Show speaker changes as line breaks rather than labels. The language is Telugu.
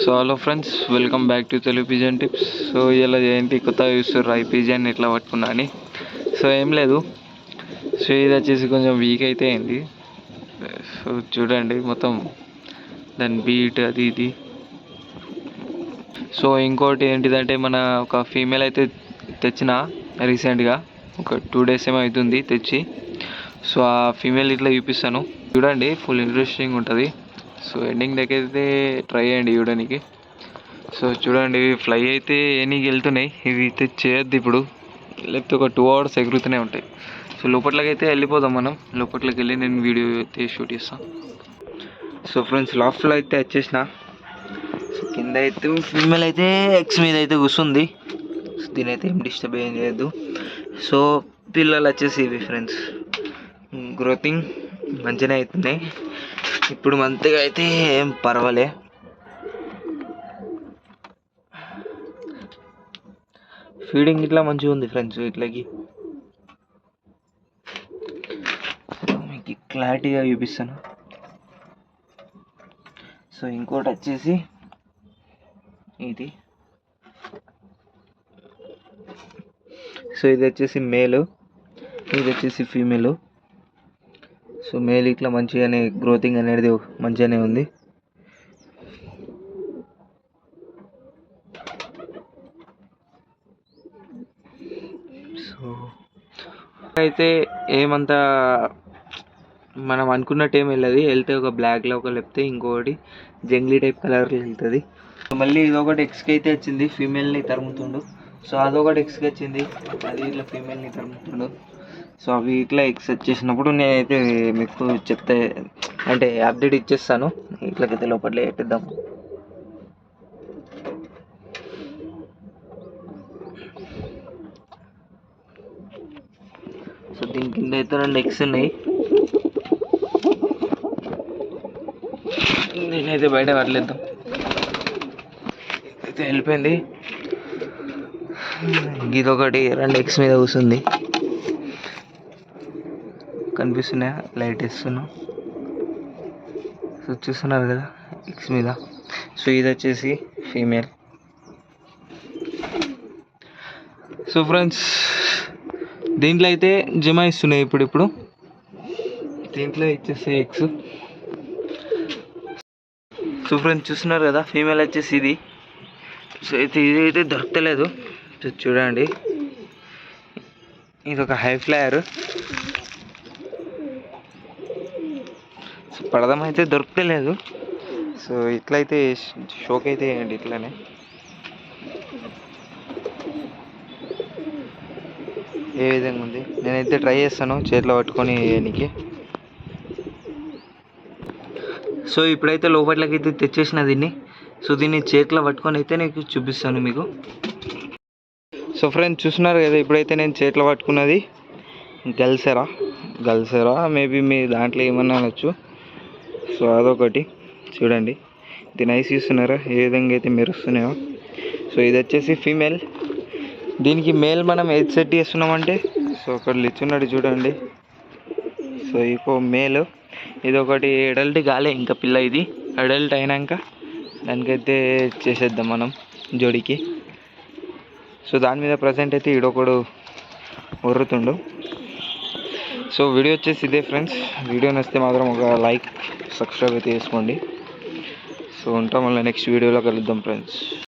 So hello friends, welcome back to Telugu pigeon tips. So ఇలా ఏంటి కొత్తగా చూస్తారు ఈ పిజన్ ఎట్లా పట్టుకున్నా అని. సో ఏం లేదు, సో ఇది వచ్చేసి కొంచెం వీక్ అయితే అయింది. సో చూడండి మొత్తం దాని బీట్ అది ఇది. సో ఇంకోటి ఏంటిదంటే, మన ఒక ఫీమేల్ అయితే తెచ్చిన రీసెంట్గా ఒక 2 days ఏమో అవుతుంది తెచ్చి. సో ఆ ఫీమేల్ ఇట్లా చూపిస్తాను చూడండి, ఫుల్ ఇంట్రెస్టింగ్ ఉంటుంది. సో ఎండింగ్ దగ్గర అయితే ట్రై చేయండి చూడడానికి. సో చూడండి, ఫ్లై అయితే ఎనీకి వెళ్తున్నాయి. ఇవి అయితే చేయొద్దు ఇప్పుడు, లేకపోతే ఒక 2 hours ఎగురుతూనే ఉంటాయి. సో లోపట్లకి అయితే వెళ్ళిపోదాం మనం. లోపట్లకి వెళ్ళి నేను వీడియో అయితే షూట్ చేస్తాను. సో ఫ్రెండ్స్, లాఫ్ట్లో అయితే వచ్చేసిన. సో కింద అయితే ఫీమేల్ అయితే ఎక్స్ మీద అయితే కూర్చుంది. సో దీని అయితే ఏం డిస్టర్బ్ ఏం చేయొద్దు. సో పిల్లలు వచ్చేసి ఇవి ఫ్రెండ్స్, గ్రోతింగ్ మంచిగానే అవుతున్నాయి ఇప్పుడు. మంత్గా అయితే ఏం పర్వాలే. ఫీడింగ్ ఇట్లా మంచిగా ఉంది ఫ్రెండ్స్. ఇట్లాకి మీకు క్లారిటీగా చూపిస్తాను. సో ఇంకోటి వచ్చేసి ఇది. సో ఇది వచ్చేసి మేలు, ఇది వచ్చేసి ఫీమేలు. సో మేల్ ఇట్లా మంచిగానే గ్రోతింగ్ అనేది మంచిగానే ఉంది. సో అయితే ఏమంతా మనం అనుకున్నట్టు ఏం వెళ్ళదు. వెళ్తే ఒక బ్లాక్లో ఒక లేకపోతే ఇంకొకటి జంగ్లీ టైప్ కలర్లో వెళ్తుంది. మళ్ళీ ఇదొకటి ఎక్స్కి అయితే వచ్చింది, ఫీమేల్ని తరుముతుండు. సో అదొకటి ఎక్స్కి వచ్చింది, అది ఇట్లా ఫీమేల్ని తరుముతుండు. సో అవి ఇట్లా ఎక్స్ వచ్చేసినప్పుడు నేనైతే మీకు చెప్తే అంటే అప్డేట్ ఇచ్చేస్తాను. ఇట్లకైతే లోపల పెట్టిద్దాము. సో దీని కింద అయితే 2 ఎగ్స్ ఉన్నాయి. నేనైతే బయట పడలేద్దాం, అయితే వెళ్ళిపోయింది. ఇదొకటి 2 ఎగ్స్ మీద కూర్చుంది, కనిపిస్తున్నాయా? లైట్ ఇస్తున్నా. సో చూస్తున్నారు కదా ఎగ్స్ మీద. సో ఇది వచ్చేసి ఫీమేల్. సో ఫ్రెండ్స్, దీంట్లో అయితే జమాయిస్తున్నాయి ఇప్పుడు దీంట్లో ఇచ్చేస్తే ఎగ్స్. సో ఫ్రెండ్స్ చూస్తున్నారు కదా, ఫీమేల్ వచ్చేసి ఇది. సో అయితే ఇది అయితే దొరకలేదు. సో చూడండి, ఇది ఒక హై ఫ్లయర్. సో పడదాం అయితే దొరకలేదు. సో ఇట్లయితే షోక్ అయితే వేయండి ఇట్లానే. ఏ విధంగా ఉంది నేనైతే ట్రై చేస్తాను చేతిలో పట్టుకొని వేయడానికి. సో ఇప్పుడైతే లోపట్లకి అయితే తెచ్చేసిన దీన్ని. సో దీన్ని చేతిలో పట్టుకొని అయితే నేను చూపిస్తాను మీకు. సో ఫ్రెండ్స్ చూస్తున్నారు కదా, ఇప్పుడైతే నేను చేతిలో పట్టుకున్నది గల్సెరా మేబీ మీ దాంట్లో ఏమన్నా అనొచ్చు. సో అదొకటి చూడండి, దీని ఐస్ చూస్తున్నారా ఏ విధంగా అయితే మెరుస్తున్నాయో. సో ఇది వచ్చేసి ఫీమేల్. దీనికి మేల్ మనం ఏది సెట్ చేస్తున్నామంటే, సో ఒకటి ఇచ్చున్నాడు చూడండి. సో ఇంకో మేల్, ఇది ఒకటి అడల్ట్ కాలే ఇంకా పిల్ల. ఇది అడల్ట్ అయినాక దానికైతే చేసేద్దాం మనం జోడికి. సో దాని మీద ప్రజెంట్ అయితే ఈడొకడు ఒర్రుతుండు. సో వీడియో వచ్చేసి ఇదే ఫ్రెండ్స్. వీడియో నచ్చితే మాత్రం ఒక లైక్, సబ్స్క్రైబ్ అయితే చేసుకోండి. సో ఉంటాం, మళ్ళీ నెక్స్ట్ వీడియోలో కలుద్దాం ఫ్రెండ్స్.